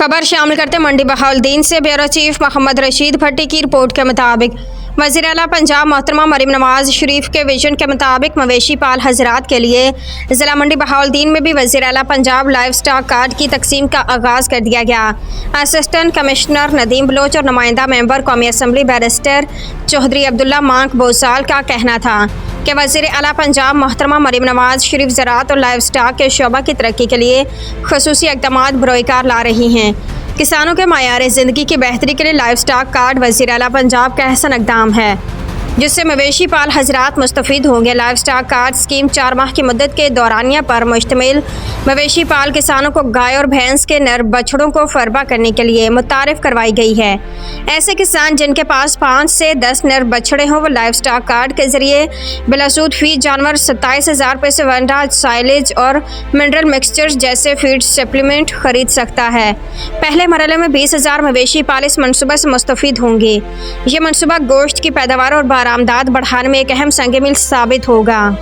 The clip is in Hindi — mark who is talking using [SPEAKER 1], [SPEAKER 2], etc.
[SPEAKER 1] खबर शामिल करते मंडी बहाउद्दीन से ब्यूरो चीफ मोहम्मद रशीद भट्टी की रिपोर्ट के मुताबिक वज़ीर आला पंजाब मोहतरमा मरीम नवाज शरीफ के विजन के मुताबिक मवेशी पाल हजरात के लिए ज़िला मंडी बहाउद्दीन में भी वज़ीर आला पंजाब लाइव स्टॉक कार्ड की तकसीम का आगाज़ कर दिया गया। असिस्टेंट कमिश्नर नदीम बलोच और नुमाइंदा मेंबर कौमी असम्बली बैरिस्टर चौधरी अब्दुल्ला मांक बोसाल का कहना था कि वज़ीर आला पंजाब मोहतरमा मरीम नवाज शरीफ ज़राअत और लाइव स्टॉक के शोबा की तरक्की के लिए खसूसी इक़दामात बरोकार ला रही हैं। किसानों के मायार ज़िंदगी की बेहतरी के लिए लाइव स्टॉक कार्ड वज़ीर आला पंजाब का अहसन इक़दाम है, जिससे मवेशी पाल हजरात मुस्तफ़ीद होंगे। लाइव स्टॉक कार्ड स्कीम 4 माह की मुद्दत के दौरानिया पर मुश्तमिल मवेशी पाल किसानों को गाय और भैंस के नर बछड़ों को फरबा करने के लिए मुतारिफ करवाई गई है। ऐसे किसान जिनके पास 5 से 10 नर बछड़े हों वो लाइव स्टॉक कार्ड के जरिए बिलासूद फी जानवर 27,000 रुपये से वंडा साइलेज और मिनरल मिक्सचर्स जैसे फीड सप्लीमेंट खरीद सकता है। पहले मरहले में 20,000 मवेशी पाल इस मनसूबा से मुस्तफ़ीद होंगे। ये मनसूबा गोश्त की पैदावार और बरामदात बढ़ाने में एक अहम संग मील साबित होगा।